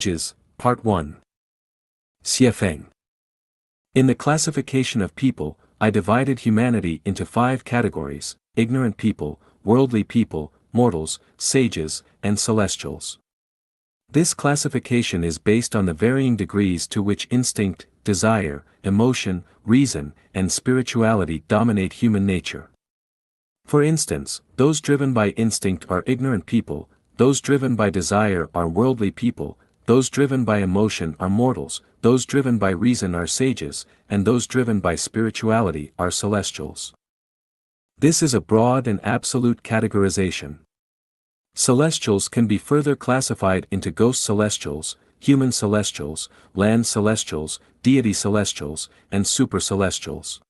Sages, Part 1. Xiefeng. In the classification of people, I divided humanity into 5 categories: ignorant people, worldly people, mortals, sages, and celestials. This classification is based on the varying degrees to which instinct, desire, emotion, reason, and spirituality dominate human nature. For instance, those driven by instinct are ignorant people, those driven by desire are worldly people, those driven by emotion are mortals, those driven by reason are sages, and those driven by spirituality are celestials. This is a broad and absolute categorization. Celestials can be further classified into ghost celestials, human celestials, land celestials, deity celestials, and super celestials.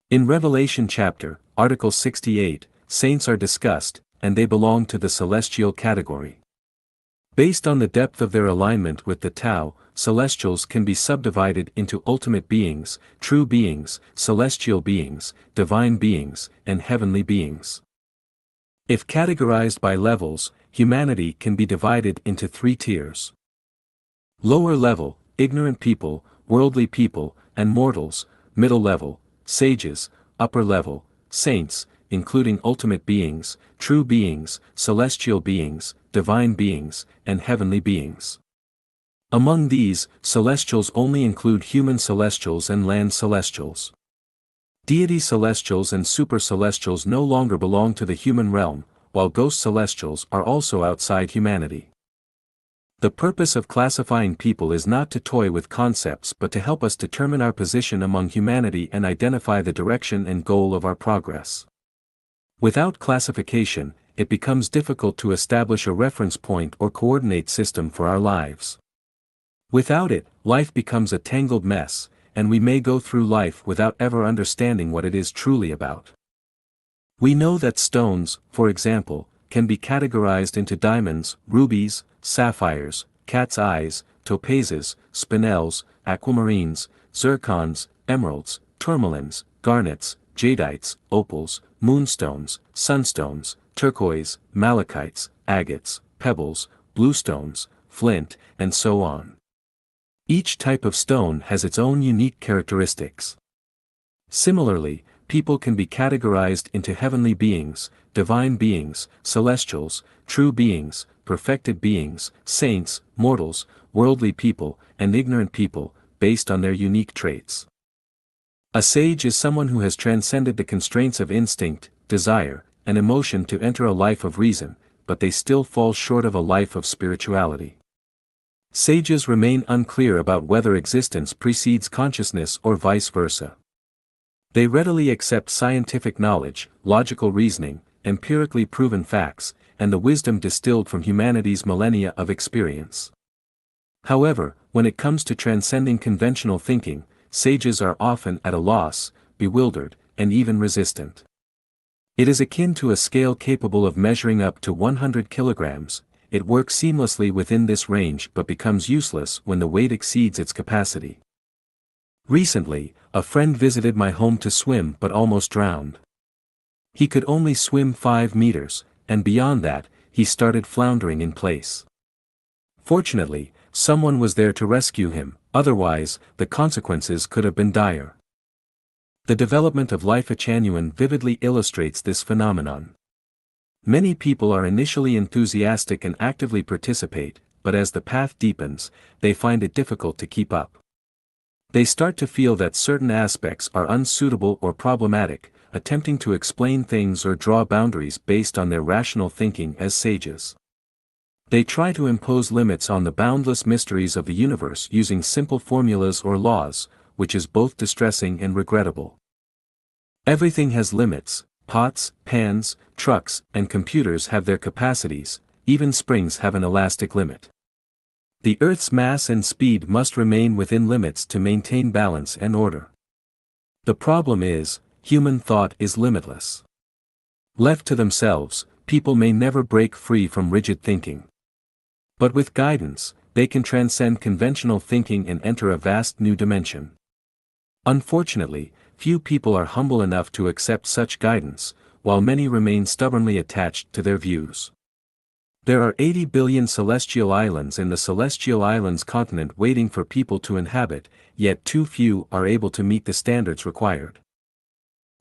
In Revelation chapter, Article 68, saints are discussed, and they belong to the celestial category. Based on the depth of their alignment with the Tao, celestials can be subdivided into ultimate beings, true beings, celestial beings, divine beings, and heavenly beings. If categorized by levels, humanity can be divided into 3 tiers. Lower level, ignorant people, worldly people, and mortals; middle level, sages; upper level, saints, including ultimate beings, true beings, celestial beings, divine beings, and heavenly beings. Among these, celestials only include human celestials and land celestials. Deity celestials and super celestials no longer belong to the human realm, while ghost celestials are also outside humanity. The purpose of classifying people is not to toy with concepts but to help us determine our position among humanity and identify the direction and goal of our progress. Without classification, it becomes difficult to establish a reference point or coordinate system for our lives. Without it, life becomes a tangled mess, and we may go through life without ever understanding what it is truly about. We know that stones, for example, can be categorized into diamonds, rubies, sapphires, cat's eyes, topazes, spinels, aquamarines, zircons, emeralds, tourmalines, garnets, jadites, opals, moonstones, sunstones, turquoise, malachites, agates, pebbles, bluestones, flint, and so on. Each type of stone has its own unique characteristics. Similarly, people can be categorized into heavenly beings, divine beings, celestials, true beings, perfected beings, saints, mortals, worldly people, and ignorant people, based on their unique traits. A sage is someone who has transcended the constraints of instinct, desire, and emotion to enter a life of reason, but they still fall short of a life of spirituality. Sages remain unclear about whether existence precedes consciousness or vice versa. They readily accept scientific knowledge, logical reasoning, empirically proven facts, and the wisdom distilled from humanity's millennia of experience. However, when it comes to transcending conventional thinking, sages are often at a loss, bewildered, and even resistant. It is akin to a scale capable of measuring up to 100 kilograms. It works seamlessly within this range but becomes useless when the weight exceeds its capacity. Recently, a friend visited my home to swim but almost drowned. He could only swim 5 meters, and beyond that, he started floundering in place. Fortunately, someone was there to rescue him, otherwise, the consequences could have been dire. The development of Life Achanuan vividly illustrates this phenomenon. Many people are initially enthusiastic and actively participate, but as the path deepens, they find it difficult to keep up. They start to feel that certain aspects are unsuitable or problematic, attempting to explain things or draw boundaries based on their rational thinking as sages. They try to impose limits on the boundless mysteries of the universe using simple formulas or laws, which is both distressing and regrettable. Everything has limits. Pots, pans, trucks, and computers have their capacities, even springs have an elastic limit. The Earth's mass and speed must remain within limits to maintain balance and order. The problem is, human thought is limitless. Left to themselves, people may never break free from rigid thinking. But with guidance, they can transcend conventional thinking and enter a vast new dimension. Unfortunately, few people are humble enough to accept such guidance, while many remain stubbornly attached to their views. There are 80 billion celestial islands in the celestial islands continent waiting for people to inhabit, yet too few are able to meet the standards required.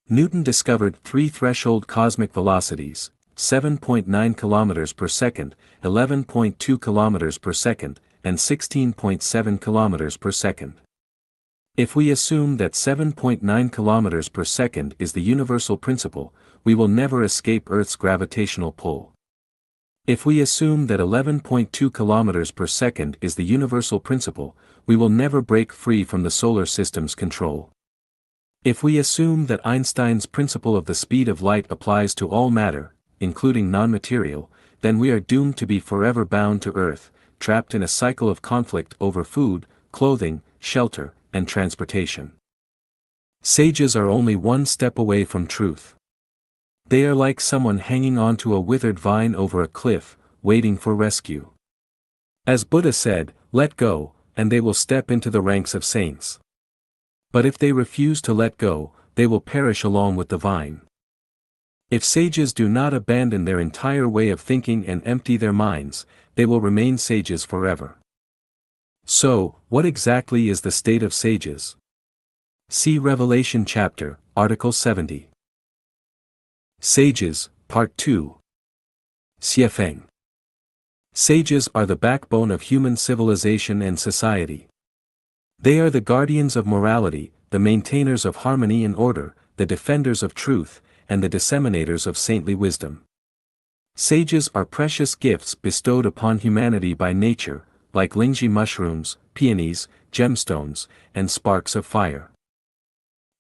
Newton discovered 3 threshold cosmic velocities, 7.9 km per second, 11.2 km per second, and 16.7 km per second. If we assume that 7.9 km per second is the universal principle, we will never escape Earth's gravitational pull. If we assume that 11.2 km per second is the universal principle, we will never break free from the solar system's control. If we assume that Einstein's principle of the speed of light applies to all matter, including non-material, then we are doomed to be forever bound to Earth, trapped in a cycle of conflict over food, clothing, shelter, and transportation. Sages are only one step away from truth. They are like someone hanging onto a withered vine over a cliff, waiting for rescue. As Buddha said, let go, and they will step into the ranks of saints. But if they refuse to let go, they will perish along with the vine. If sages do not abandon their entire way of thinking and empty their minds, they will remain sages forever. So, what exactly is the state of sages? See Revelation chapter, Article 70. Sages, Part 2. Xiefeng. Sages are the backbone of human civilization and society. They are the guardians of morality, the maintainers of harmony and order, the defenders of truth, and the disseminators of saintly wisdom. Sages are precious gifts bestowed upon humanity by nature, like lingzhi mushrooms, peonies, gemstones, and sparks of fire.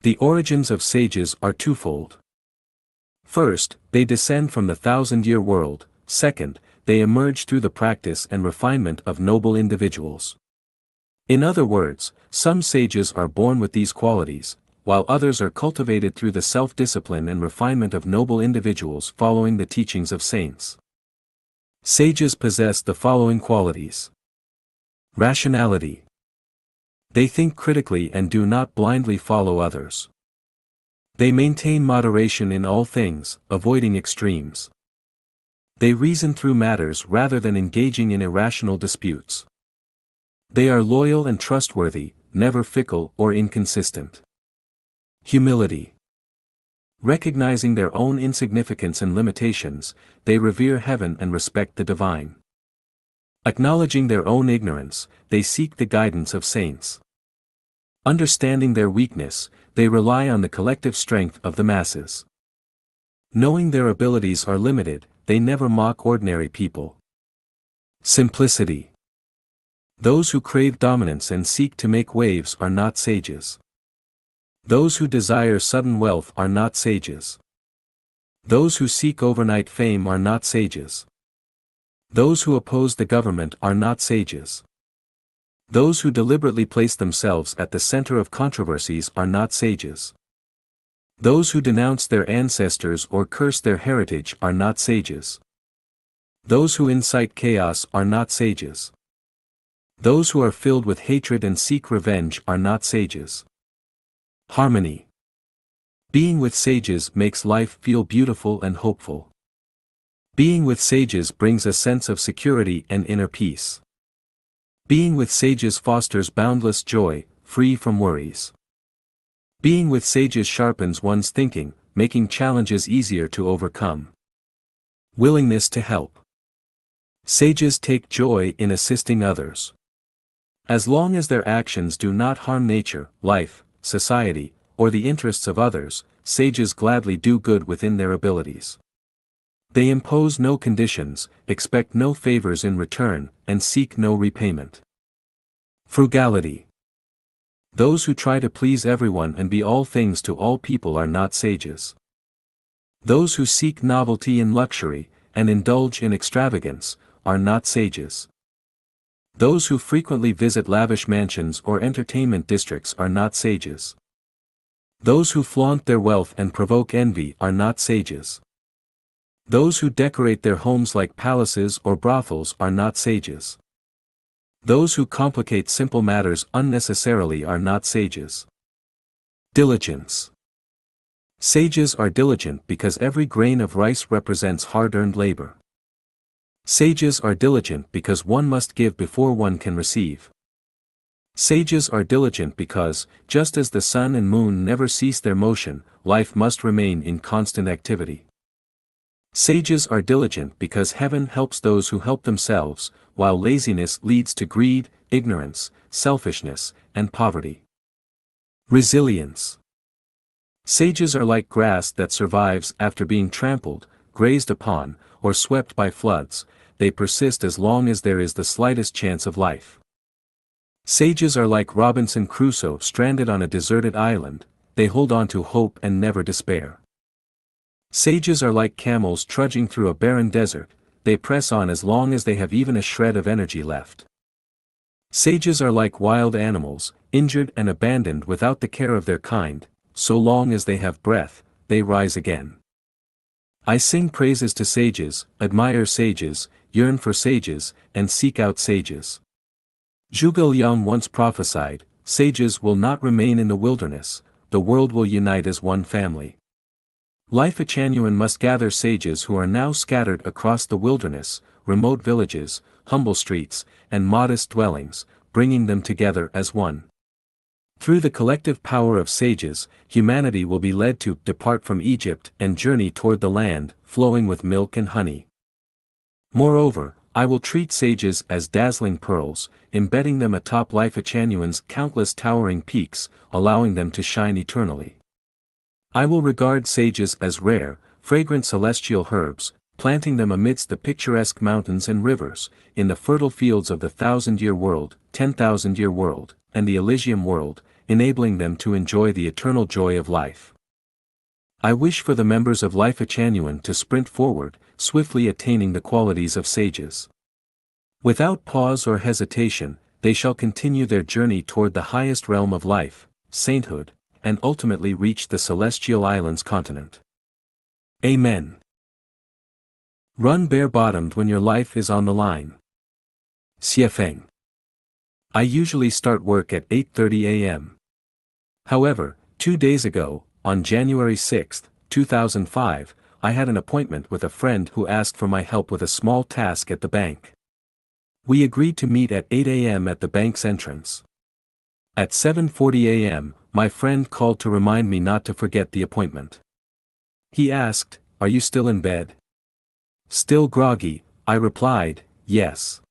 The origins of sages are twofold. First, they descend from the thousand-year world. Second, they emerge through the practice and refinement of noble individuals. In other words, some sages are born with these qualities, while others are cultivated through the self-discipline and refinement of noble individuals following the teachings of saints. Sages possess the following qualities. Rationality. They think critically and do not blindly follow others. They maintain moderation in all things, avoiding extremes. They reason through matters rather than engaging in irrational disputes. They are loyal and trustworthy, never fickle or inconsistent. Humility. Recognizing their own insignificance and limitations, they revere heaven and respect the divine. Acknowledging their own ignorance, they seek the guidance of saints. Understanding their weakness, they rely on the collective strength of the masses. Knowing their abilities are limited, they never mock ordinary people. Simplicity. Those who crave dominance and seek to make waves are not sages. Those who desire sudden wealth are not sages. Those who seek overnight fame are not sages. Those who oppose the government are not sages. Those who deliberately place themselves at the center of controversies are not sages. Those who denounce their ancestors or curse their heritage are not sages. Those who incite chaos are not sages. Those who are filled with hatred and seek revenge are not sages. Harmony. Being with sages makes life feel beautiful and hopeful. Being with sages brings a sense of security and inner peace. Being with sages fosters boundless joy, free from worries. Being with sages sharpens one's thinking, making challenges easier to overcome. Willingness to help. Sages take joy in assisting others. As long as their actions do not harm nature, life, society, or the interests of others, sages gladly do good within their abilities. They impose no conditions, expect no favors in return, and seek no repayment. Frugality. Those who try to please everyone and be all things to all people are not sages. Those who seek novelty and luxury, and indulge in extravagance, are not sages. Those who frequently visit lavish mansions or entertainment districts are not sages. Those who flaunt their wealth and provoke envy are not sages. Those who decorate their homes like palaces or brothels are not sages. Those who complicate simple matters unnecessarily are not sages. Diligence. Sages are diligent because every grain of rice represents hard-earned labor. Sages are diligent because one must give before one can receive. Sages are diligent because, just as the sun and moon never cease their motion, life must remain in constant activity. Sages are diligent because heaven helps those who help themselves, while laziness leads to greed, ignorance, selfishness, and poverty. Resilience. Sages are like grass that survives after being trampled, grazed upon, or swept by floods. They persist as long as there is the slightest chance of life. Sages are like Robinson Crusoe stranded on a deserted island. They hold on to hope and never despair. Sages are like camels trudging through a barren desert. They press on as long as they have even a shred of energy left. Sages are like wild animals, injured and abandoned without the care of their kind. So long as they have breath, they rise again. I sing praises to sages, admire sages, yearn for sages, and seek out sages. Zhuge Liang once prophesied, sages will not remain in the wilderness, the world will unite as one family. Life Achanuan must gather sages who are now scattered across the wilderness, remote villages, humble streets, and modest dwellings, bringing them together as one. Through the collective power of sages, humanity will be led to depart from Egypt and journey toward the land, flowing with milk and honey. Moreover, I will treat sages as dazzling pearls, embedding them atop Life Achanuan's countless towering peaks, allowing them to shine eternally. I will regard sages as rare, fragrant celestial herbs, planting them amidst the picturesque mountains and rivers, in the fertile fields of the 1,000-year world, 10,000-year world, and the Elysium world, enabling them to enjoy the eternal joy of life. I wish for the members of Life Achanuan to sprint forward, swiftly attaining the qualities of sages. Without pause or hesitation, they shall continue their journey toward the highest realm of life, sainthood, and ultimately reach the Celestial Islands continent. Amen. Run bare-bottomed when your life is on the line. Xie Feng. I usually start work at 8:30 a.m. However, 2 days ago, on January 6, 2005, I had an appointment with a friend who asked for my help with a small task at the bank. We agreed to meet at 8 a.m. at the bank's entrance. At 7:40 a.m., my friend called to remind me not to forget the appointment. He asked, "Are you still in bed?" Still groggy, I replied, "Yes."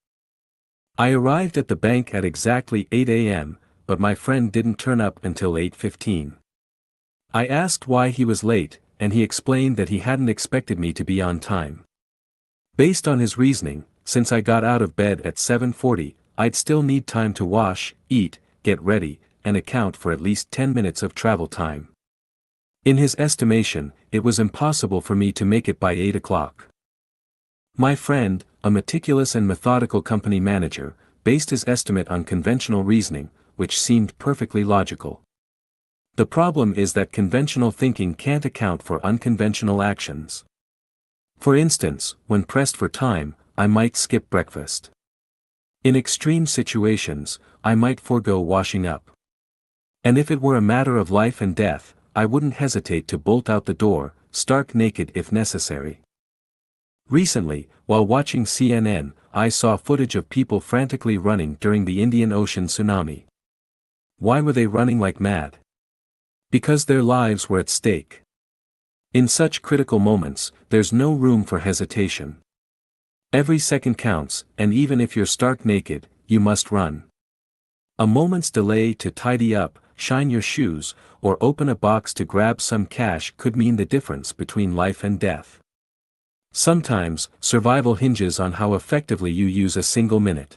I arrived at the bank at exactly 8 a.m., but my friend didn't turn up until 8:15. I asked why he was late, and he explained that he hadn't expected me to be on time. Based on his reasoning, since I got out of bed at 7:40, I'd still need time to wash, eat, get ready, and account for at least 10 minutes of travel time. In his estimation, it was impossible for me to make it by 8 o'clock. My friend, a meticulous and methodical company manager, based his estimate on conventional reasoning, which seemed perfectly logical. The problem is that conventional thinking can't account for unconventional actions. For instance, when pressed for time, I might skip breakfast. In extreme situations, I might forego washing up. And if it were a matter of life and death, I wouldn't hesitate to bolt out the door, stark naked if necessary. Recently, while watching CNN, I saw footage of people frantically running during the Indian Ocean tsunami. Why were they running like mad? Because their lives were at stake. In such critical moments, there's no room for hesitation. Every second counts, and even if you're stark naked, you must run. A moment's delay to tidy up, shine your shoes, or open a box to grab some cash could mean the difference between life and death. Sometimes, survival hinges on how effectively you use a single minute.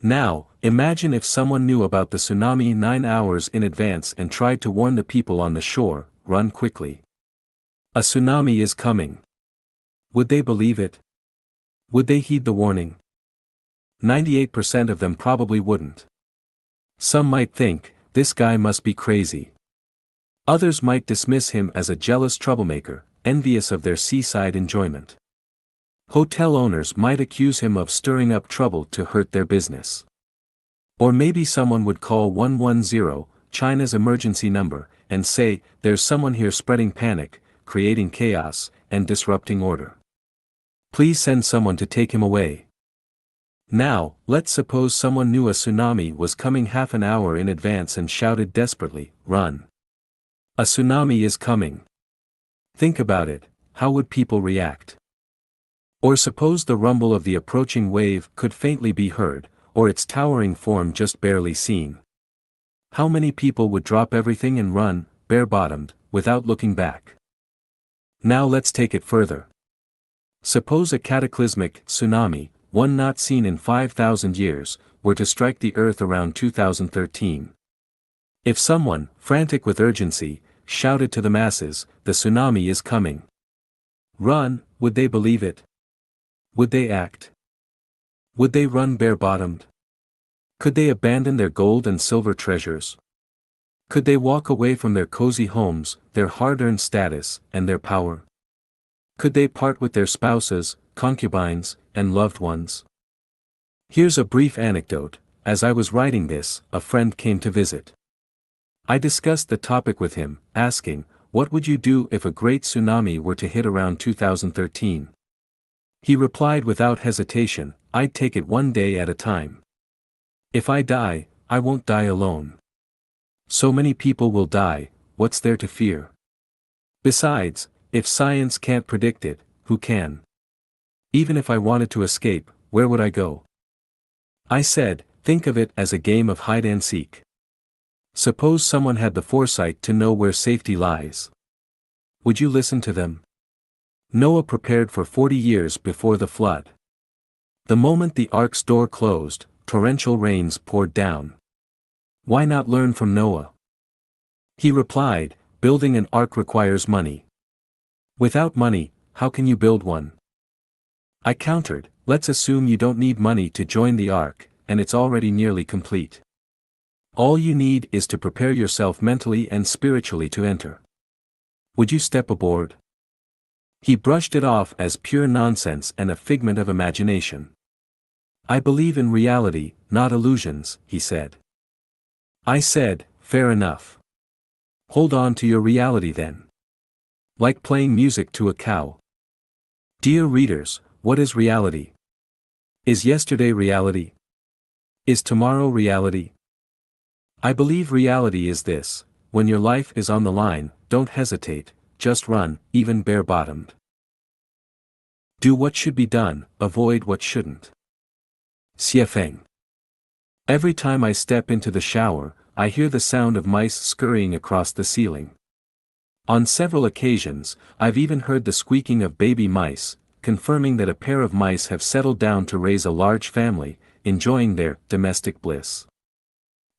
Now, imagine if someone knew about the tsunami 9 hours in advance and tried to warn the people on the shore, run quickly. A tsunami is coming. Would they believe it? Would they heed the warning? 98% of them probably wouldn't. Some might think, this guy must be crazy. Others might dismiss him as a jealous troublemaker, envious of their seaside enjoyment. Hotel owners might accuse him of stirring up trouble to hurt their business. Or maybe someone would call 110, China's emergency number, and say, there's someone here spreading panic, creating chaos, and disrupting order. Please send someone to take him away. Now, let's suppose someone knew a tsunami was coming half an hour in advance and shouted desperately, "Run! A tsunami is coming." Think about it, how would people react? Or suppose the rumble of the approaching wave could faintly be heard, or its towering form just barely seen. How many people would drop everything and run, bare-bottomed, without looking back? Now let's take it further. Suppose a cataclysmic tsunami, one not seen in 5,000 years, were to strike the earth around 2013. If someone, frantic with urgency, shouted to the masses, "The tsunami is coming. Run," would they believe it? Would they act? Would they run bare-bottomed? Could they abandon their gold and silver treasures? Could they walk away from their cozy homes, their hard-earned status, and their power? Could they part with their spouses, concubines, and loved ones? Here's a brief anecdote. As I was writing this, a friend came to visit. I discussed the topic with him, asking, "What would you do if a great tsunami were to hit around 2013? He replied without hesitation, "I'd take it one day at a time. If I die, I won't die alone. So many people will die, what's there to fear? Besides, if science can't predict it, who can? Even if I wanted to escape, where would I go?" I said, "Think of it as a game of hide-and-seek. Suppose someone had the foresight to know where safety lies. Would you listen to them?" Noah prepared for 40 years before the flood. The moment the ark's door closed, torrential rains poured down. Why not learn from Noah? He replied, "Building an ark requires money. Without money, how can you build one?" I countered, "Let's assume you don't need money to join the ark, and it's already nearly complete. All you need is to prepare yourself mentally and spiritually to enter. Would you step aboard?" He brushed it off as pure nonsense and a figment of imagination. "I believe in reality, not illusions," he said. I said, "Fair enough. Hold on to your reality then. Like playing music to a cow." Dear readers, what is reality? Is yesterday reality? Is tomorrow reality? I believe reality is this: when your life is on the line, don't hesitate, just run, even bare-bottomed. Do what should be done, avoid what shouldn't. Xie Feng. Every time I step into the shower, I hear the sound of mice scurrying across the ceiling. On several occasions, I've even heard the squeaking of baby mice, confirming that a pair of mice have settled down to raise a large family, enjoying their domestic bliss.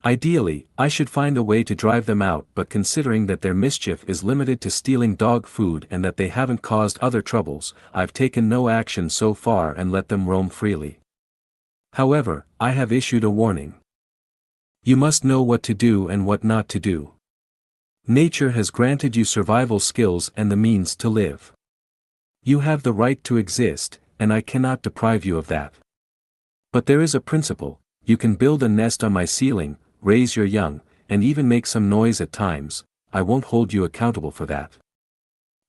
Ideally, I should find a way to drive them out, but considering that their mischief is limited to stealing dog food and that they haven't caused other troubles, I've taken no action so far and let them roam freely. However, I have issued a warning. You must know what to do and what not to do. Nature has granted you survival skills and the means to live. You have the right to exist, and I cannot deprive you of that. But there is a principle: you can build a nest on my ceiling, raise your young, and even make some noise at times. I won't hold you accountable for that.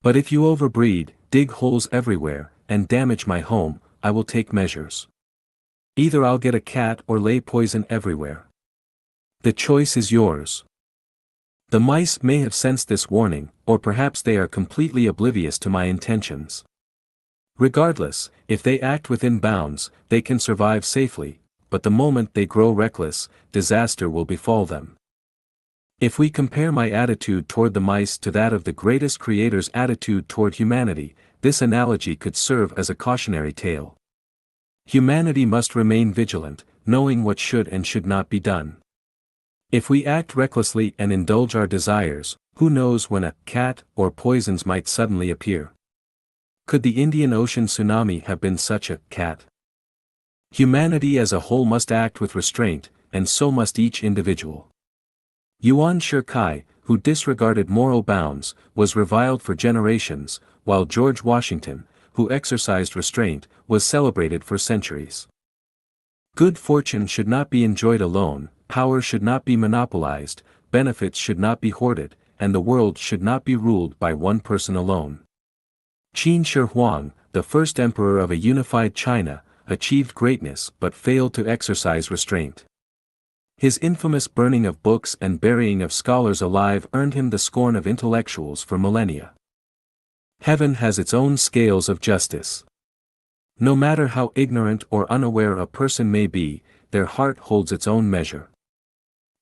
But if you overbreed, dig holes everywhere, and damage my home, I will take measures. Either I'll get a cat or lay poison everywhere. The choice is yours. The mice may have sensed this warning, or perhaps they are completely oblivious to my intentions. Regardless, if they act within bounds, they can survive safely, but the moment they grow reckless, disaster will befall them. If we compare my attitude toward the mice to that of the greatest creator's attitude toward humanity, this analogy could serve as a cautionary tale. Humanity must remain vigilant, knowing what should and should not be done. If we act recklessly and indulge our desires, who knows when a cat or poisons might suddenly appear? Could the Indian Ocean tsunami have been such a cat? Humanity as a whole must act with restraint, and so must each individual. Yuan Shikai, who disregarded moral bounds, was reviled for generations, while George Washington, who exercised restraint, was celebrated for centuries. Good fortune should not be enjoyed alone, power should not be monopolized, benefits should not be hoarded, and the world should not be ruled by one person alone. Qin Shi Huang, the first emperor of a unified China, achieved greatness but failed to exercise restraint. His infamous burning of books and burying of scholars alive earned him the scorn of intellectuals for millennia. Heaven has its own scales of justice. No matter how ignorant or unaware a person may be, their heart holds its own measure.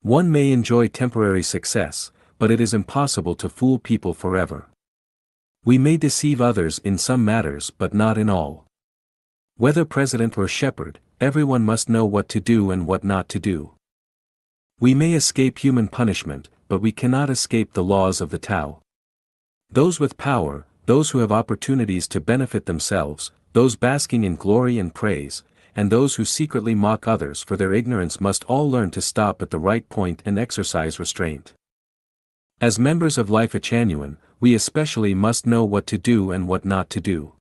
One may enjoy temporary success, but it is impossible to fool people forever. We may deceive others in some matters but not in all. Whether president or shepherd, everyone must know what to do and what not to do. We may escape human punishment, but we cannot escape the laws of the Tao. Those with power, those who have opportunities to benefit themselves, those basking in glory and praise, and those who secretly mock others for their ignorance must all learn to stop at the right point and exercise restraint. As members of Life Echanuan, we especially must know what to do and what not to do.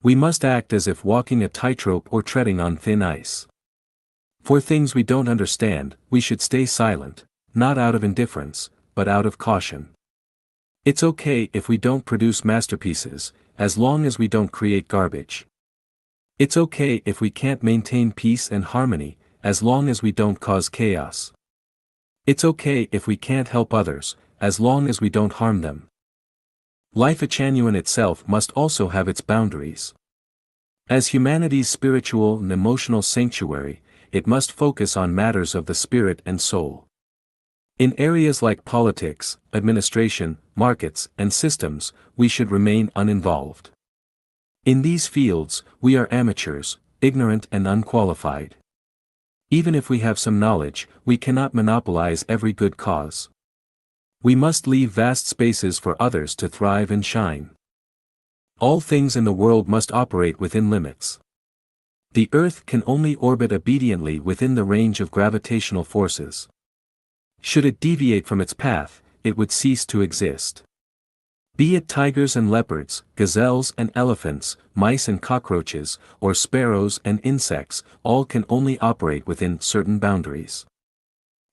We must act as if walking a tightrope or treading on thin ice. For things we don't understand, we should stay silent, not out of indifference, but out of caution. It's okay if we don't produce masterpieces, as long as we don't create garbage. It's okay if we can't maintain peace and harmony, as long as we don't cause chaos. It's okay if we can't help others, as long as we don't harm them. Life Echanuan itself must also have its boundaries. As humanity's spiritual and emotional sanctuary, it must focus on matters of the spirit and soul. In areas like politics, administration, markets, and systems, we should remain uninvolved. In these fields, we are amateurs, ignorant and unqualified. Even if we have some knowledge, we cannot monopolize every good cause. We must leave vast spaces for others to thrive and shine. All things in the world must operate within limits. The earth can only orbit obediently within the range of gravitational forces. Should it deviate from its path, it would cease to exist. Be it tigers and leopards, gazelles and elephants, mice and cockroaches, or sparrows and insects, all can only operate within certain boundaries.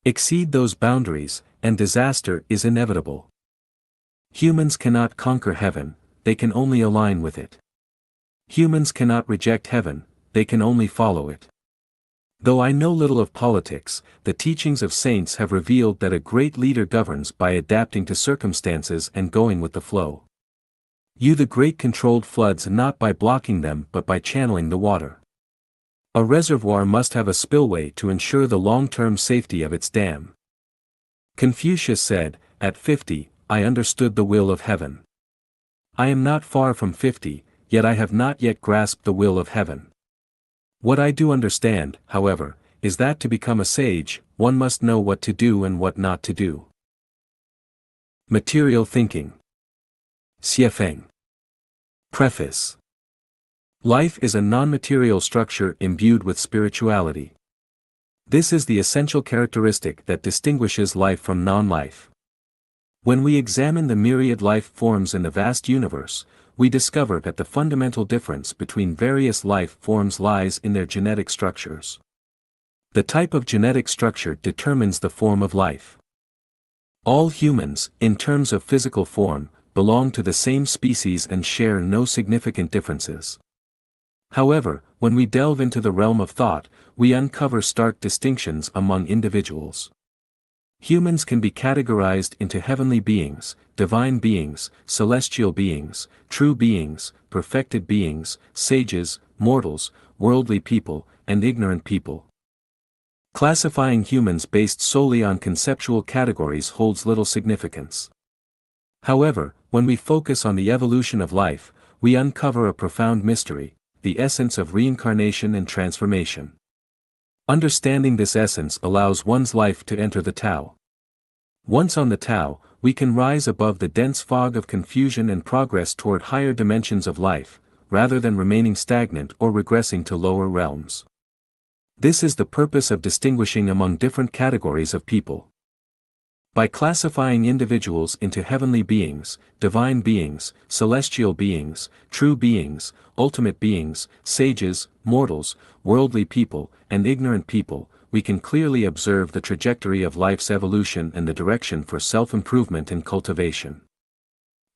Exceed those boundaries, and disaster is inevitable. Humans cannot conquer heaven, they can only align with it. Humans cannot reject heaven, they can only follow it. Though I know little of politics, the teachings of saints have revealed that a great leader governs by adapting to circumstances and going with the flow. The great controlled floods not by blocking them but by channeling the water. A reservoir must have a spillway to ensure the long-term safety of its dam. Confucius said, "At 50, I understood the will of heaven." I am not far from 50, yet I have not yet grasped the will of heaven. What I do understand, however, is that to become a sage, one must know what to do and what not to do. Material thinking. Xiefeng. Preface. Life is a non-material structure imbued with spirituality. This is the essential characteristic that distinguishes life from non-life. When we examine the myriad life forms in the vast universe, we discover that the fundamental difference between various life forms lies in their genetic structures. The type of genetic structure determines the form of life. All humans, in terms of physical form, belong to the same species and share no significant differences. However, when we delve into the realm of thought, we uncover stark distinctions among individuals. Humans can be categorized into heavenly beings, divine beings, celestial beings, true beings, perfected beings, sages, mortals, worldly people, and ignorant people. Classifying humans based solely on conceptual categories holds little significance. However, when we focus on the evolution of life, we uncover a profound mystery, the essence of reincarnation and transformation. Understanding this essence allows one's life to enter the Tao. Once on the Tao, we can rise above the dense fog of confusion and progress toward higher dimensions of life, rather than remaining stagnant or regressing to lower realms. This is the purpose of distinguishing among different categories of people. By classifying individuals into heavenly beings, divine beings, celestial beings, true beings, ultimate beings, sages, mortals, worldly people, and ignorant people, we can clearly observe the trajectory of life's evolution and the direction for self-improvement and cultivation.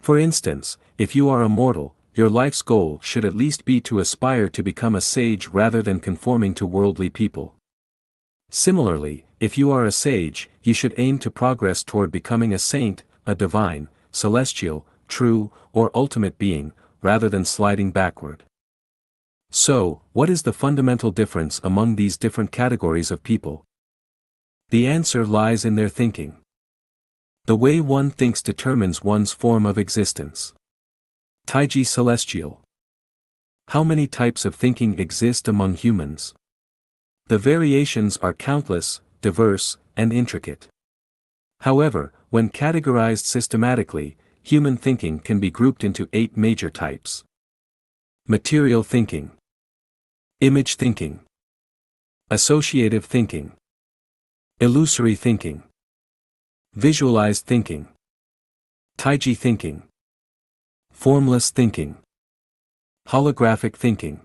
For instance, if you are a mortal, your life's goal should at least be to aspire to become a sage rather than conforming to worldly people. Similarly, if you are a sage, you should aim to progress toward becoming a saint, a divine, celestial, true, or ultimate being, rather than sliding backward. So, what is the fundamental difference among these different categories of people? The answer lies in their thinking. The way one thinks determines one's form of existence. Taiji Celestial. How many types of thinking exist among humans? The variations are countless, diverse, and intricate. However, when categorized systematically, human thinking can be grouped into 8 major types. Material thinking. Image thinking. Associative thinking. Illusory thinking. Visualized thinking. Taiji thinking. Formless thinking. Holographic thinking.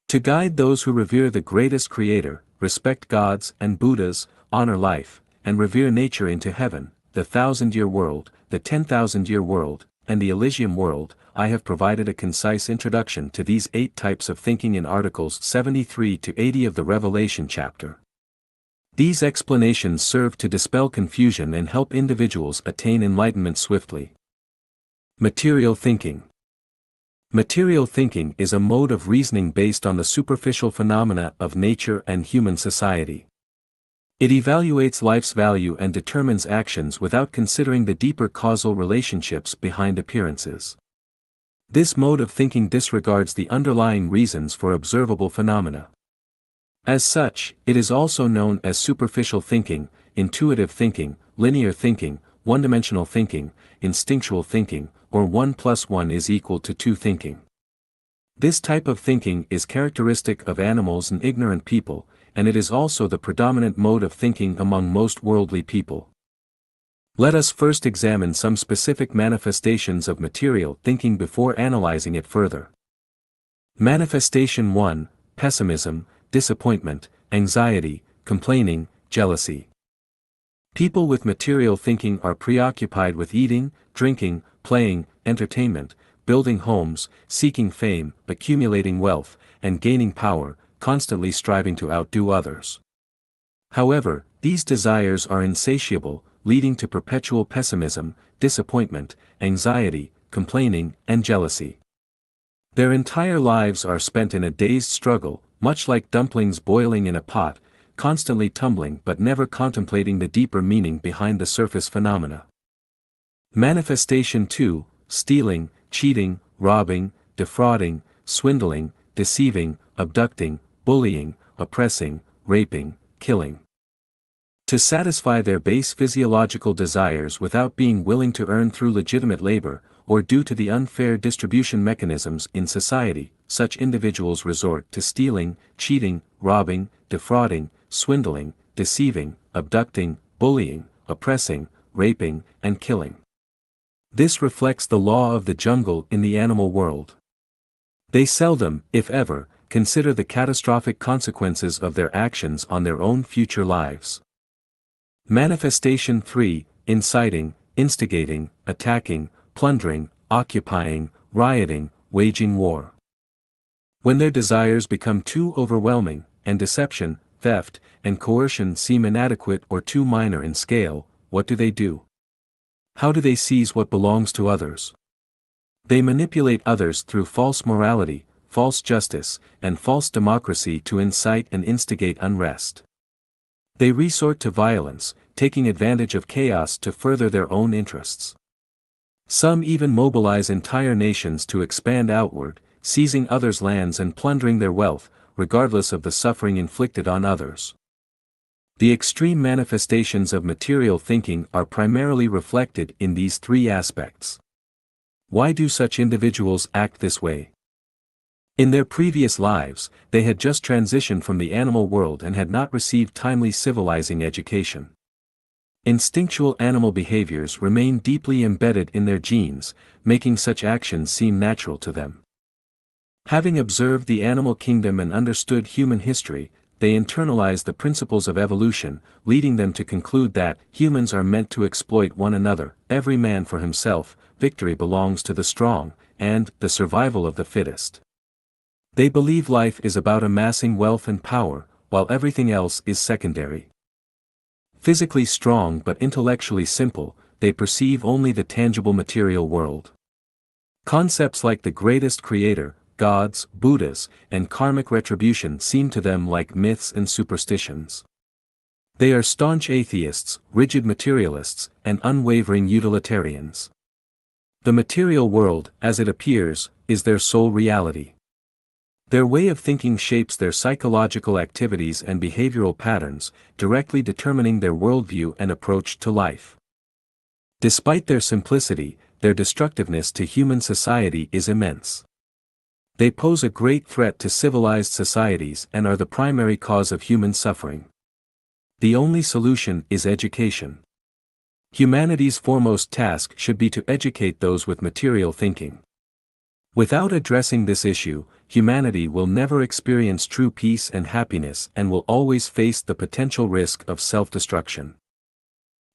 To guide those who revere the greatest creator, respect gods and Buddhas, honor life, and revere nature into heaven, the 1,000-year world, the 10,000-year world, and the Elysium world, I have provided a concise introduction to these 8 types of thinking in articles 73 to 80 of the Revelation chapter. These explanations serve to dispel confusion and help individuals attain enlightenment swiftly. Material thinking. Material thinking is a mode of reasoning based on the superficial phenomena of nature and human society. It evaluates life's value and determines actions without considering the deeper causal relationships behind appearances. This mode of thinking disregards the underlying reasons for observable phenomena. As such, it is also known as superficial thinking, intuitive thinking, linear thinking, one-dimensional thinking, instinctual thinking, or 1 + 1 = 2 thinking. This type of thinking is characteristic of animals and ignorant people, and it is also the predominant mode of thinking among most worldly people. Let us first examine some specific manifestations of material thinking before analyzing it further. Manifestation 1: Pessimism, disappointment, anxiety, complaining, jealousy. People with material thinking are preoccupied with eating, drinking, playing, entertainment, building homes, seeking fame, accumulating wealth, and gaining power, constantly striving to outdo others. However, these desires are insatiable, leading to perpetual pessimism, disappointment, anxiety, complaining, and jealousy. Their entire lives are spent in a dazed struggle, much like dumplings boiling in a pot, constantly tumbling but never contemplating the deeper meaning behind the surface phenomena. Manifestation 2: Stealing, cheating, robbing, defrauding, swindling, deceiving, abducting, bullying, oppressing, raping, killing. To satisfy their base physiological desires without being willing to earn through legitimate labor, or due to the unfair distribution mechanisms in society, such individuals resort to stealing, cheating, robbing, defrauding, swindling, deceiving, abducting, bullying, oppressing, raping, and killing. This reflects the law of the jungle in the animal world. They seldom, if ever, consider the catastrophic consequences of their actions on their own future lives. Manifestation 3: Inciting, instigating, attacking, plundering, occupying, rioting, waging war. When their desires become too overwhelming, and deception, theft, and coercion seem inadequate or too minor in scale, what do? How do they seize what belongs to others? They manipulate others through false morality, false justice, and false democracy to incite and instigate unrest. They resort to violence, taking advantage of chaos to further their own interests. Some even mobilize entire nations to expand outward, seizing others' lands and plundering their wealth, regardless of the suffering inflicted on others. The extreme manifestations of material thinking are primarily reflected in these 3 aspects. Why do such individuals act this way? In their previous lives, they had just transitioned from the animal world and had not received timely civilizing education. Instinctual animal behaviors remain deeply embedded in their genes, making such actions seem natural to them. Having observed the animal kingdom and understood human history, they internalize the principles of evolution, leading them to conclude that humans are meant to exploit one another, every man for himself, victory belongs to the strong, and the survival of the fittest. They believe life is about amassing wealth and power, while everything else is secondary. Physically strong but intellectually simple, they perceive only the tangible material world. Concepts like the greatest creator, gods, Buddhas, and karmic retribution seem to them like myths and superstitions. They are staunch atheists, rigid materialists, and unwavering utilitarians. The material world, as it appears, is their sole reality. Their way of thinking shapes their psychological activities and behavioral patterns, directly determining their worldview and approach to life. Despite their simplicity, their destructiveness to human society is immense. They pose a great threat to civilized societies and are the primary cause of human suffering. The only solution is education. Humanity's foremost task should be to educate those with material thinking. Without addressing this issue, humanity will never experience true peace and happiness and will always face the potential risk of self-destruction.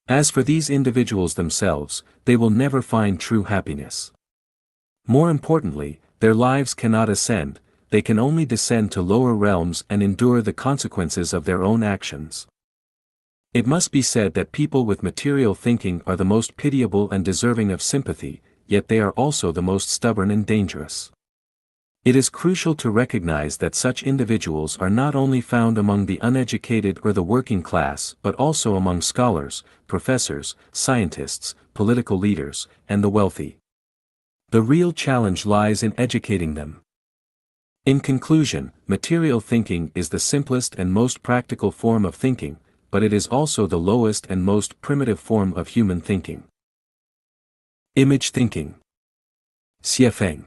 As for these individuals themselves, they will never find true happiness. More importantly, their lives cannot ascend, they can only descend to lower realms and endure the consequences of their own actions. It must be said that people with material thinking are the most pitiable and deserving of sympathy, yet they are also the most stubborn and dangerous. It is crucial to recognize that such individuals are not only found among the uneducated or the working class but also among scholars, professors, scientists, political leaders, and the wealthy. The real challenge lies in educating them. In conclusion, material thinking is the simplest and most practical form of thinking, but it is also the lowest and most primitive form of human thinking. Image thinking. Xiefeng.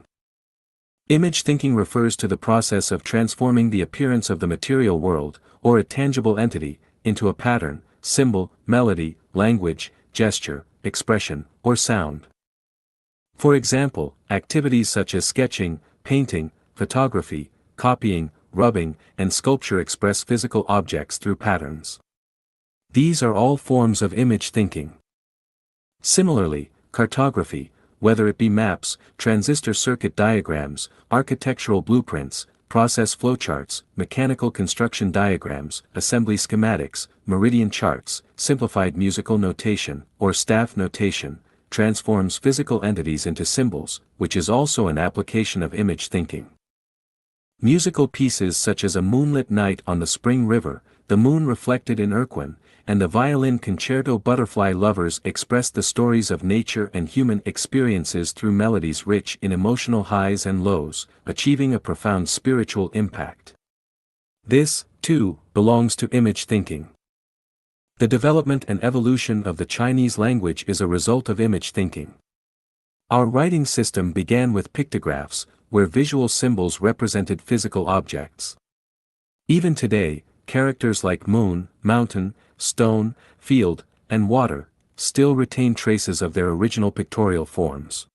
Image thinking refers to the process of transforming the appearance of the material world, or a tangible entity, into a pattern, symbol, melody, language, gesture, expression, or sound. For example, activities such as sketching, painting, photography, copying, rubbing, and sculpture express physical objects through patterns. These are all forms of image thinking. Similarly, cartography, whether it be maps, transistor circuit diagrams, architectural blueprints, process flowcharts, mechanical construction diagrams, assembly schematics, meridian charts, simplified musical notation, or staff notation, transforms physical entities into symbols, which is also an application of image thinking. Musical pieces such as A Moonlit Night on the Spring River, The Moon Reflected in Urquin, and the violin concerto Butterfly Lovers express the stories of nature and human experiences through melodies rich in emotional highs and lows, achieving a profound spiritual impact. This, too, belongs to image thinking. The development and evolution of the Chinese language is a result of image thinking. Our writing system began with pictographs, where visual symbols represented physical objects. Even today, characters like moon, mountain, stone, field, and water still retain traces of their original pictorial forms.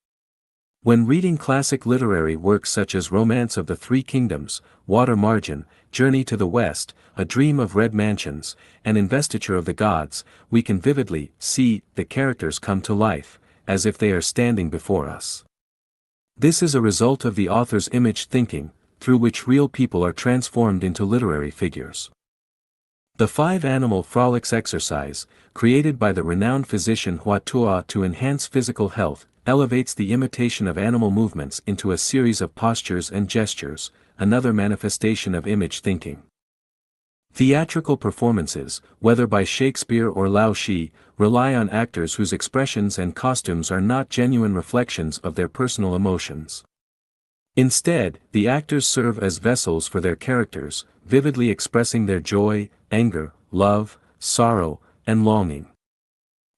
When reading classic literary works such as Romance of the Three Kingdoms, Water Margin, Journey to the West, A Dream of Red Mansions, and Investiture of the Gods, we can vividly see the characters come to life, as if they are standing before us. This is a result of the author's image thinking, through which real people are transformed into literary figures. The 5 Animal Frolics exercise, created by the renowned physician Hua Tuo to enhance physical health, elevates the imitation of animal movements into a series of postures and gestures, another manifestation of image thinking. Theatrical performances, whether by Shakespeare or Lao Shi, rely on actors whose expressions and costumes are not genuine reflections of their personal emotions. Instead, the actors serve as vessels for their characters, vividly expressing their joy, anger, love, sorrow, and longing.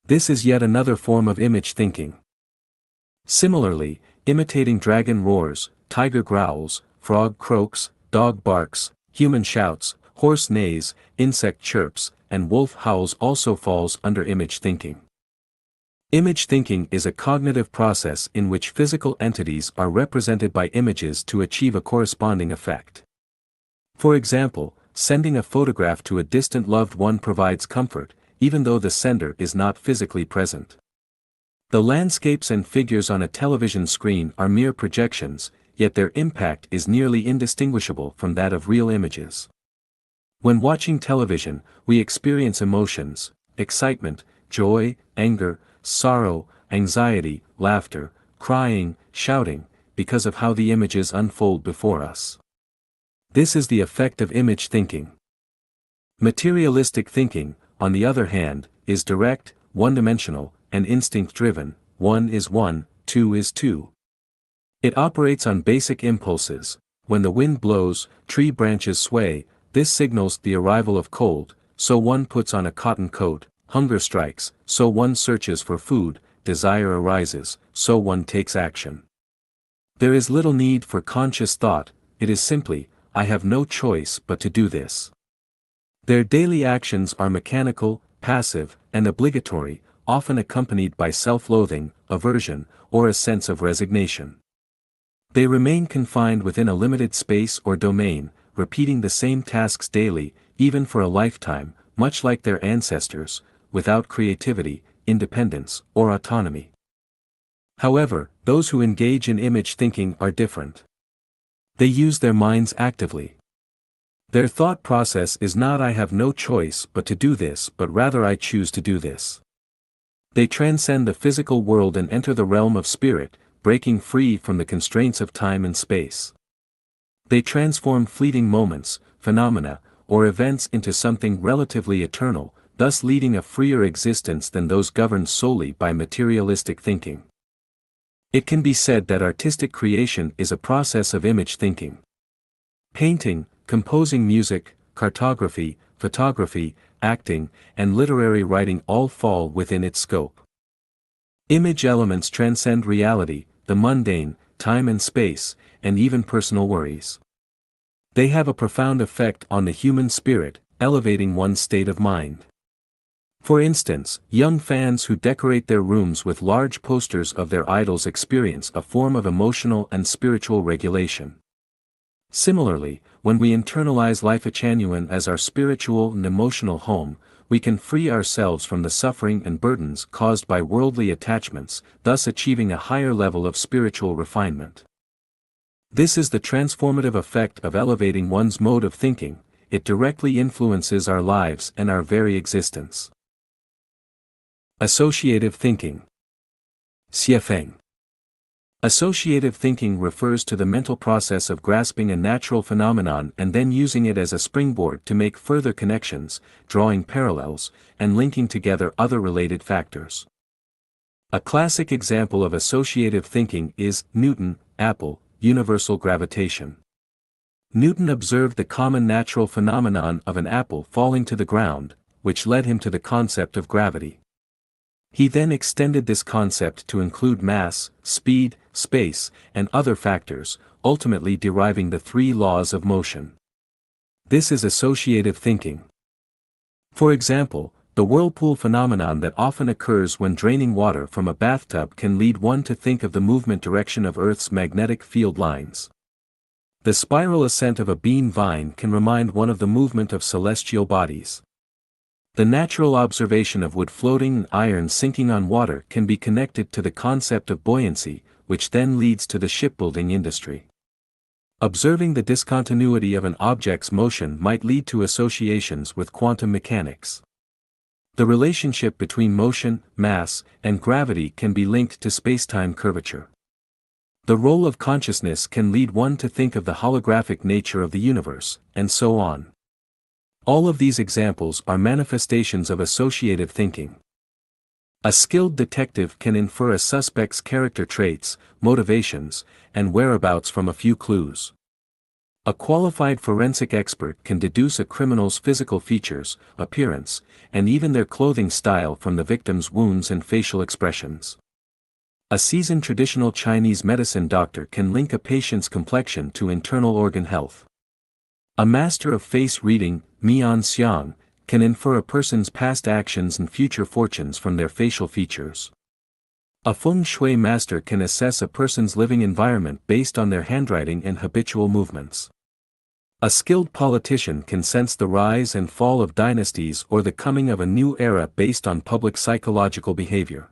This is yet another form of image thinking. Similarly, imitating dragon roars, tiger growls, frog croaks, dog barks, human shouts, horse neighs, insect chirps, and wolf howls also falls under image thinking. Image thinking is a cognitive process in which physical entities are represented by images to achieve a corresponding effect. For example, sending a photograph to a distant loved one provides comfort, even though the sender is not physically present. The landscapes and figures on a television screen are mere projections, yet their impact is nearly indistinguishable from that of real images. When watching television, we experience emotions, excitement, joy, anger, sorrow, anxiety, laughter, crying, shouting, because of how the images unfold before us. This is the effect of image thinking. Materialistic thinking, on the other hand, is direct, one-dimensional, and instinct-driven. 1 is 1, 2 is 2. It operates on basic impulses. When the wind blows, tree branches sway, this signals the arrival of cold, so one puts on a cotton coat. Hunger strikes, so one searches for food. Desire arises, so one takes action. There is little need for conscious thought, it is simply, I have no choice but to do this. Their daily actions are mechanical, passive, and obligatory, often accompanied by self-loathing, aversion, or a sense of resignation. They remain confined within a limited space or domain, repeating the same tasks daily, even for a lifetime, much like their ancestors, without creativity, independence, or autonomy. However, those who engage in image thinking are different. They use their minds actively. Their thought process is not I have no choice but to do this, but rather I choose to do this. They transcend the physical world and enter the realm of spirit, breaking free from the constraints of time and space. They transform fleeting moments, phenomena, or events into something relatively eternal, thus leading a freer existence than those governed solely by materialistic thinking. It can be said that artistic creation is a process of image thinking. Painting, composing music, cartography, photography, acting, and literary writing all fall within its scope. Image elements transcend reality, the mundane, time and space, and even personal worries. They have a profound effect on the human spirit, elevating one's state of mind. For instance, young fans who decorate their rooms with large posters of their idols experience a form of emotional and spiritual regulation. Similarly, when we internalize Life-Chanuen as our spiritual and emotional home, we can free ourselves from the suffering and burdens caused by worldly attachments, thus achieving a higher level of spiritual refinement. This is the transformative effect of elevating one's mode of thinking. It directly influences our lives and our very existence. Associative thinking. Xiefeng. Associative thinking refers to the mental process of grasping a natural phenomenon and then using it as a springboard to make further connections, drawing parallels, and linking together other related factors. A classic example of associative thinking is Newton, Apple, universal gravitation. Newton observed the common natural phenomenon of an apple falling to the ground, which led him to the concept of gravity. He then extended this concept to include mass, speed, space, and other factors, ultimately deriving the three laws of motion. This is associative thinking. For example, the whirlpool phenomenon that often occurs when draining water from a bathtub can lead one to think of the movement direction of Earth's magnetic field lines. The spiral ascent of a bean vine can remind one of the movement of celestial bodies. The natural observation of wood floating and iron sinking on water can be connected to the concept of buoyancy, which then leads to the shipbuilding industry. Observing the discontinuity of an object's motion might lead to associations with quantum mechanics. The relationship between motion, mass, and gravity can be linked to spacetime curvature. The role of consciousness can lead one to think of the holographic nature of the universe, and so on. All of these examples are manifestations of associative thinking. A skilled detective can infer a suspect's character traits, motivations, and whereabouts from a few clues. A qualified forensic expert can deduce a criminal's physical features, appearance, and even their clothing style from the victim's wounds and facial expressions. A seasoned traditional Chinese medicine doctor can link a patient's complexion to internal organ health. A master of face reading, Mian Xiang, can infer a person's past actions and future fortunes from their facial features. A feng shui master can assess a person's living environment based on their handwriting and habitual movements. A skilled politician can sense the rise and fall of dynasties or the coming of a new era based on public psychological behavior.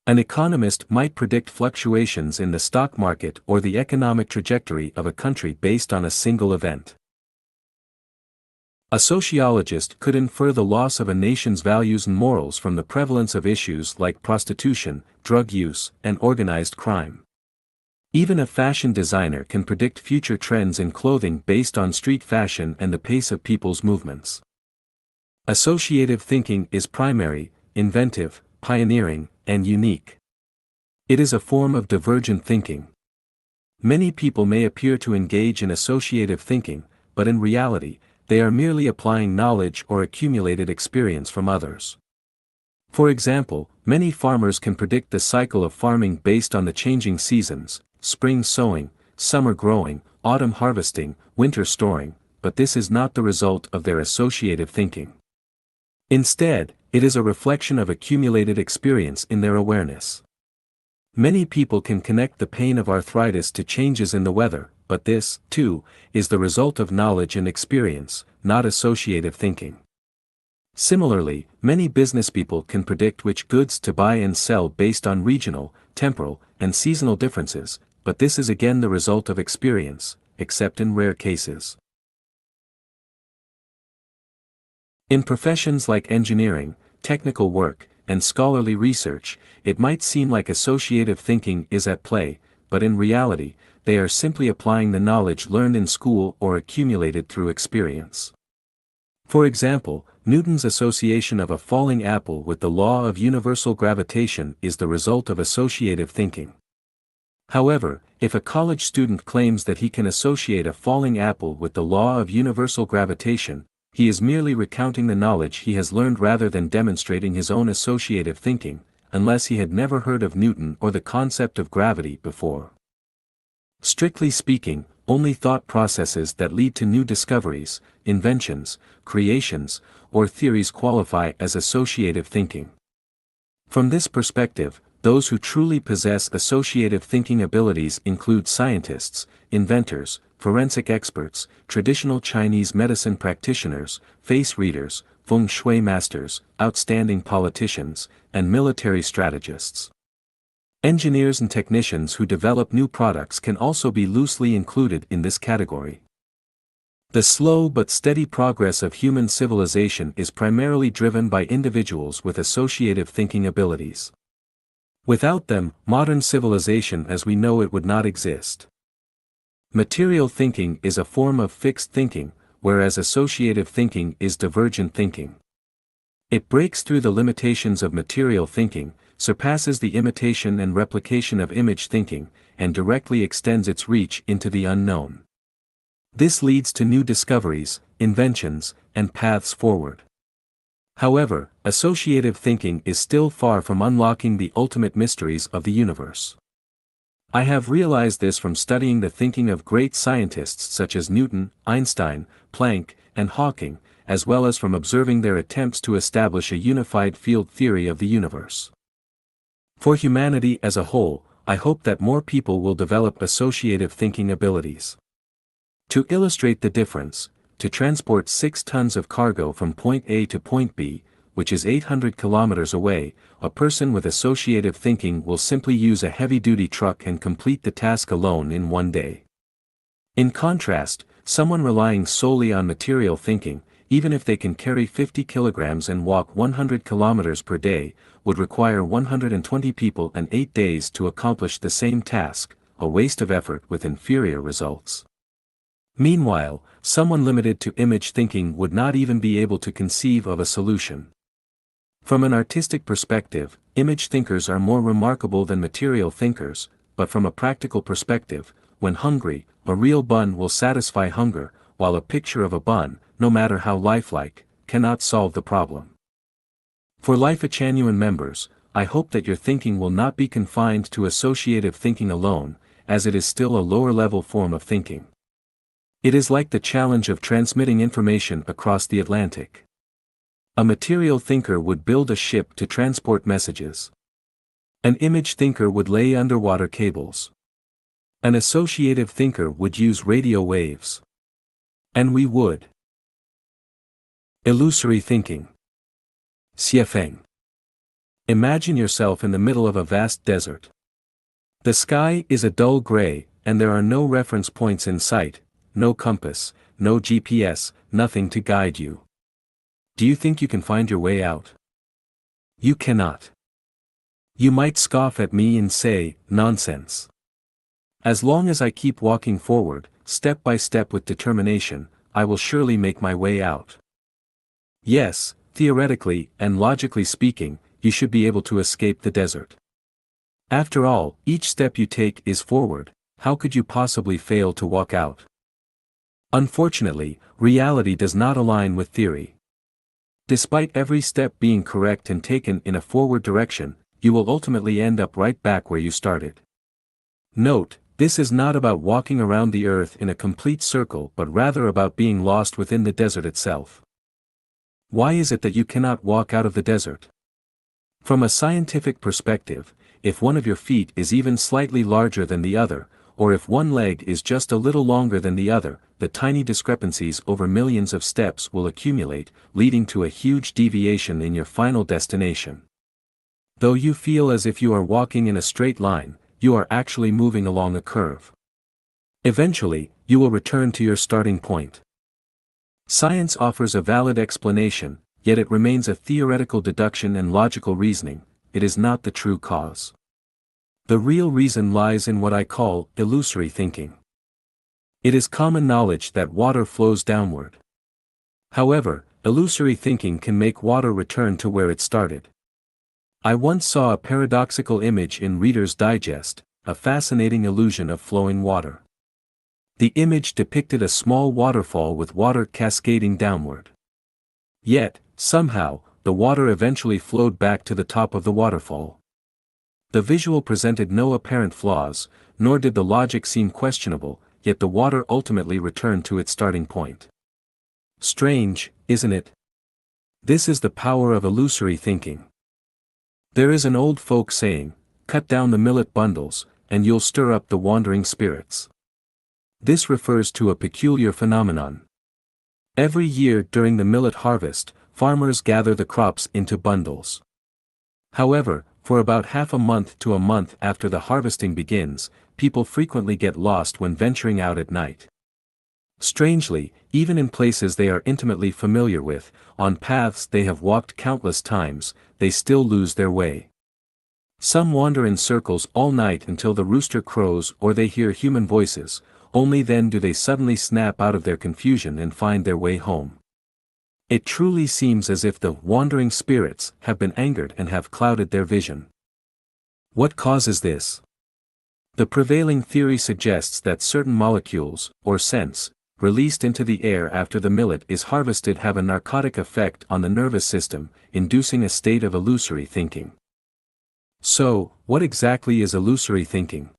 An economist might predict fluctuations in the stock market or the economic trajectory of a country based on a single event. A sociologist could infer the loss of a nation's values and morals from the prevalence of issues like prostitution, drug use, and organized crime. Even a fashion designer can predict future trends in clothing based on street fashion and the pace of people's movements. Associative thinking is primary, inventive, pioneering, and unique. It is a form of divergent thinking. Many people may appear to engage in associative thinking, but in reality, they are merely applying knowledge or accumulated experience from others. For example, many farmers can predict the cycle of farming based on the changing seasons, spring sowing, summer growing, autumn harvesting, winter storing, but this is not the result of their associative thinking. Instead, it is a reflection of accumulated experience in their awareness. Many people can connect the pain of arthritis to changes in the weather, but this, too, is the result of knowledge and experience, not associative thinking. Similarly, many businesspeople can predict which goods to buy and sell based on regional, temporal, and seasonal differences, but this is again the result of experience, except in rare cases. In professions like engineering, technical work, and scholarly research, it might seem like associative thinking is at play, but in reality, they are simply applying the knowledge learned in school or accumulated through experience. For example, Newton's association of a falling apple with the law of universal gravitation is the result of associative thinking. However, if a college student claims that he can associate a falling apple with the law of universal gravitation, he is merely recounting the knowledge he has learned rather than demonstrating his own associative thinking, unless he had never heard of Newton or the concept of gravity before. Strictly speaking, only thought processes that lead to new discoveries, inventions, creations, or theories qualify as associative thinking. From this perspective, those who truly possess associative thinking abilities include scientists, inventors, forensic experts, traditional Chinese medicine practitioners, face readers, feng shui masters, outstanding politicians, and military strategists. Engineers and technicians who develop new products can also be loosely included in this category. The slow but steady progress of human civilization is primarily driven by individuals with associative thinking abilities. Without them, modern civilization as we know it would not exist. Material thinking is a form of fixed thinking, whereas associative thinking is divergent thinking. It breaks through the limitations of material thinking, surpasses the imitation and replication of image thinking, and directly extends its reach into the unknown. This leads to new discoveries, inventions, and paths forward. However, associative thinking is still far from unlocking the ultimate mysteries of the universe. I have realized this from studying the thinking of great scientists such as Newton, Einstein, Planck, and Hawking, as well as from observing their attempts to establish a unified field theory of the universe. For humanity as a whole, I hope that more people will develop associative thinking abilities. To illustrate the difference, to transport 6 tons of cargo from point A to point B, which is 800 kilometers away, a person with associative thinking will simply use a heavy-duty truck and complete the task alone in one day. In contrast, someone relying solely on material thinking, even if they can carry 50 kilograms and walk 100 kilometers per day, would require 120 people and 8 days to accomplish the same task, a waste of effort with inferior results. Meanwhile, someone limited to image thinking would not even be able to conceive of a solution. From an artistic perspective, image thinkers are more remarkable than material thinkers, but from a practical perspective, when hungry, a real bun will satisfy hunger, while a picture of a bun, no matter how lifelike, cannot solve the problem. For Life Genuine members, I hope that your thinking will not be confined to associative thinking alone, as it is still a lower-level form of thinking. It is like the challenge of transmitting information across the Atlantic. A material thinker would build a ship to transport messages. An image thinker would lay underwater cables. An associative thinker would use radio waves. And we would. Illusory thinking. Xie Feng. Imagine yourself in the middle of a vast desert. The sky is a dull gray, and there are no reference points in sight, no compass, no GPS, nothing to guide you. Do you think you can find your way out? You cannot. You might scoff at me and say, "Nonsense. As long as I keep walking forward, step by step with determination, I will surely make my way out." Yes, theoretically and logically speaking, you should be able to escape the desert. After all, each step you take is forward. How could you possibly fail to walk out? Unfortunately, reality does not align with theory. Despite every step being correct and taken in a forward direction, you will ultimately end up right back where you started. Note, this is not about walking around the earth in a complete circle but rather about being lost within the desert itself. Why is it that you cannot walk out of the desert? From a scientific perspective, if one of your feet is even slightly larger than the other, or if one leg is just a little longer than the other, the tiny discrepancies over millions of steps will accumulate, leading to a huge deviation in your final destination. Though you feel as if you are walking in a straight line, you are actually moving along a curve. Eventually, you will return to your starting point. Science offers a valid explanation, yet it remains a theoretical deduction and logical reasoning. It is not the true cause. The real reason lies in what I call illusory thinking. It is common knowledge that water flows downward. However, illusory thinking can make water return to where it started. I once saw a paradoxical image in Reader's Digest, a fascinating illusion of flowing water. The image depicted a small waterfall with water cascading downward. Yet, somehow, the water eventually flowed back to the top of the waterfall. The visual presented no apparent flaws, nor did the logic seem questionable, yet the water ultimately returned to its starting point. Strange, isn't it? This is the power of illusory thinking. There is an old folk saying, "Cut down the millet bundles, and you'll stir up the wandering spirits." This refers to a peculiar phenomenon. Every year during the millet harvest, farmers gather the crops into bundles. However, for about half a month to a month after the harvesting begins, people frequently get lost when venturing out at night. Strangely, even in places they are intimately familiar with, on paths they have walked countless times, they still lose their way. Some wander in circles all night until the rooster crows or they hear human voices, only then do they suddenly snap out of their confusion and find their way home. It truly seems as if the wandering spirits have been angered and have clouded their vision. What causes this? The prevailing theory suggests that certain molecules, or scents, released into the air after the millet is harvested have a narcotic effect on the nervous system, inducing a state of illusory thinking. So, what exactly is illusory thinking?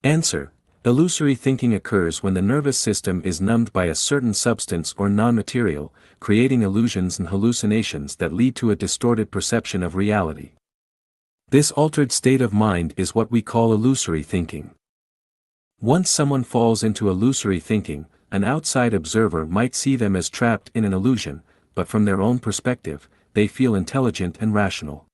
Answer: illusory thinking occurs when the nervous system is numbed by a certain substance or non-material, creating illusions and hallucinations that lead to a distorted perception of reality. This altered state of mind is what we call illusory thinking. Once someone falls into illusory thinking, an outside observer might see them as trapped in an illusion, but from their own perspective, they feel intelligent and rational.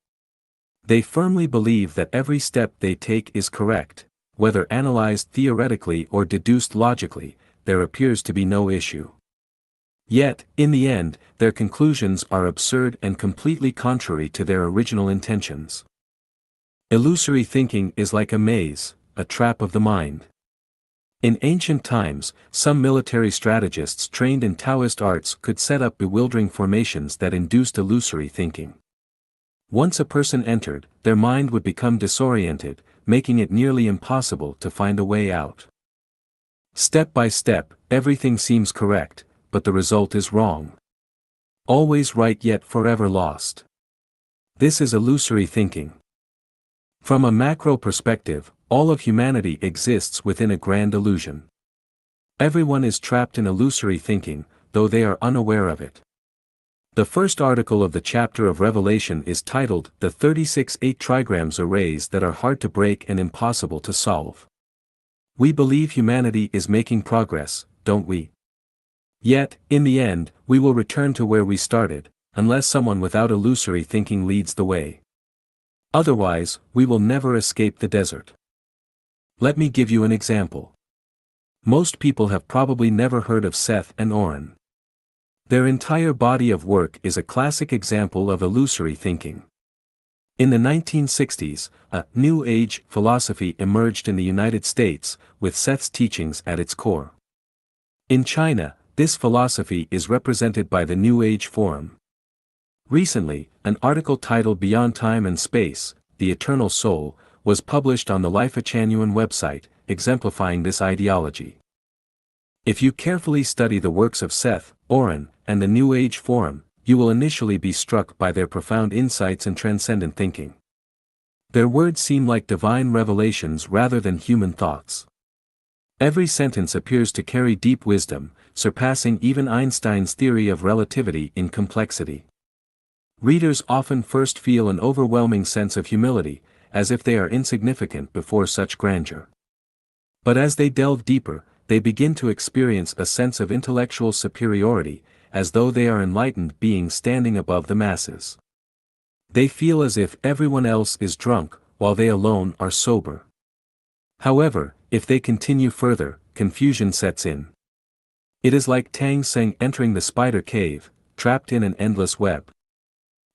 They firmly believe that every step they take is correct. Whether analyzed theoretically or deduced logically, there appears to be no issue. Yet, in the end, their conclusions are absurd and completely contrary to their original intentions. Illusory thinking is like a maze, a trap of the mind. In ancient times, some military strategists trained in Taoist arts could set up bewildering formations that induced illusory thinking. Once a person entered, their mind would become disoriented, making it nearly impossible to find a way out. Step by step, everything seems correct, but the result is wrong. Always right yet forever lost. This is illusory thinking. From a macro perspective, all of humanity exists within a grand illusion. Everyone is trapped in illusory thinking, though they are unaware of it. The first article of the chapter of Revelation is titled, "The 36 trigrams arrays that are hard to break and impossible to solve." We believe humanity is making progress, don't we? Yet, in the end, we will return to where we started, unless someone without illusory thinking leads the way. Otherwise, we will never escape the desert. Let me give you an example. Most people have probably never heard of Seth and Oren. Their entire body of work is a classic example of illusory thinking. In the 1960s, a New Age philosophy emerged in the United States, with Seth's teachings at its core. In China, this philosophy is represented by the New Age Forum. Recently, an article titled Beyond Time and Space, The Eternal Soul, was published on the Life-a-Chanuan website, exemplifying this ideology. If you carefully study the works of Seth, Oren, and the New Age Forum, you will initially be struck by their profound insights and transcendent thinking. Their words seem like divine revelations rather than human thoughts. Every sentence appears to carry deep wisdom, surpassing even Einstein's theory of relativity in complexity. Readers often first feel an overwhelming sense of humility, as if they are insignificant before such grandeur. But as they delve deeper, they begin to experience a sense of intellectual superiority, as though they are enlightened beings standing above the masses. They feel as if everyone else is drunk, while they alone are sober. However, if they continue further, confusion sets in. It is like Tang Seng entering the spider cave, trapped in an endless web.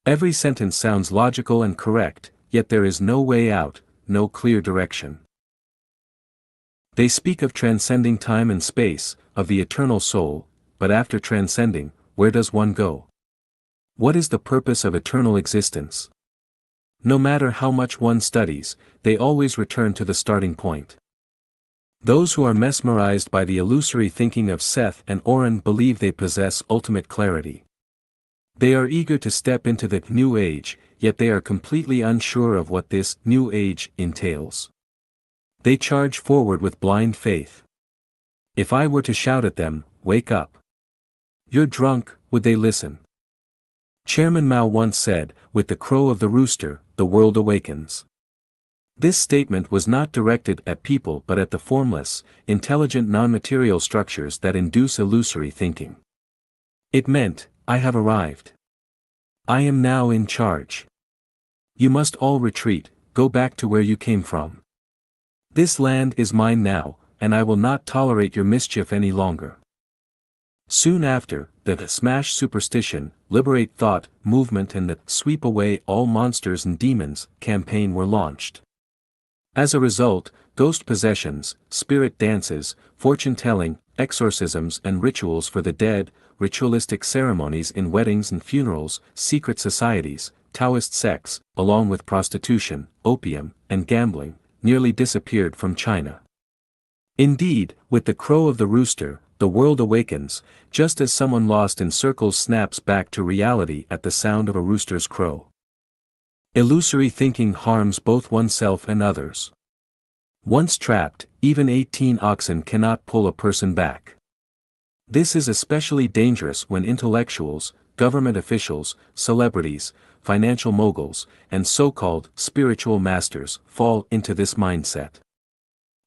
Every sentence sounds logical and correct, yet there is no way out, no clear direction. They speak of transcending time and space, of the eternal soul, but after transcending, where does one go? What is the purpose of eternal existence? No matter how much one studies, they always return to the starting point. Those who are mesmerized by the illusory thinking of Seth and Oren believe they possess ultimate clarity. They are eager to step into the New Age, yet they are completely unsure of what this New Age entails. They charge forward with blind faith. If I were to shout at them, "Wake up! You're drunk," would they listen? Chairman Mao once said, "With the crow of the rooster, the world awakens." This statement was not directed at people but at the formless, intelligent non-material structures that induce illusory thinking. It meant, I have arrived. I am now in charge. You must all retreat, go back to where you came from. This land is mine now, and I will not tolerate your mischief any longer. Soon after, the Smash Superstition, Liberate Thought movement and the Sweep Away All Monsters and Demons campaign were launched. As a result, ghost possessions, spirit dances, fortune-telling, exorcisms and rituals for the dead, ritualistic ceremonies in weddings and funerals, secret societies, Taoist sects, along with prostitution, opium, and gambling, nearly disappeared from China. Indeed, with the crow of the rooster, the world awakens, just as someone lost in circles snaps back to reality at the sound of a rooster's crow. Illusory thinking harms both oneself and others. Once trapped, even 18 oxen cannot pull a person back. This is especially dangerous when intellectuals, government officials, celebrities, financial moguls, and so-called spiritual masters fall into this mindset.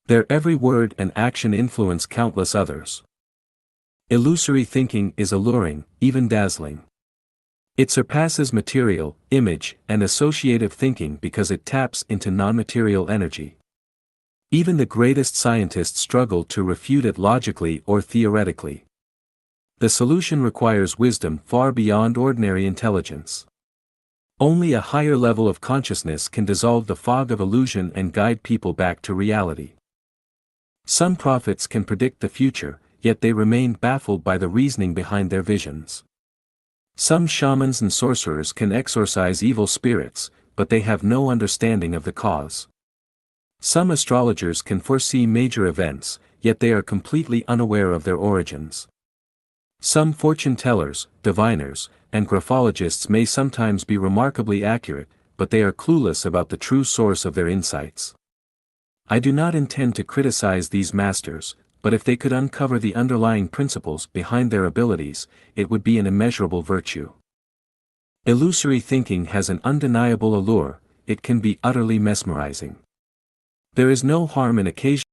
Their every word and action influence countless others. Illusory thinking is alluring, even dazzling. It surpasses material, image, and associative thinking because it taps into non-material energy. Even the greatest scientists struggle to refute it logically or theoretically. The solution requires wisdom far beyond ordinary intelligence. Only a higher level of consciousness can dissolve the fog of illusion and guide people back to reality. Some prophets can predict the future, yet they remain baffled by the reasoning behind their visions. Some shamans and sorcerers can exorcise evil spirits, but they have no understanding of the cause. Some astrologers can foresee major events, yet they are completely unaware of their origins. Some fortune tellers, diviners, and graphologists may sometimes be remarkably accurate, but they are clueless about the true source of their insights. I do not intend to criticize these masters, but if they could uncover the underlying principles behind their abilities, it would be an immeasurable virtue. Illusory thinking has an undeniable allure, it can be utterly mesmerizing. There is no harm in occasionally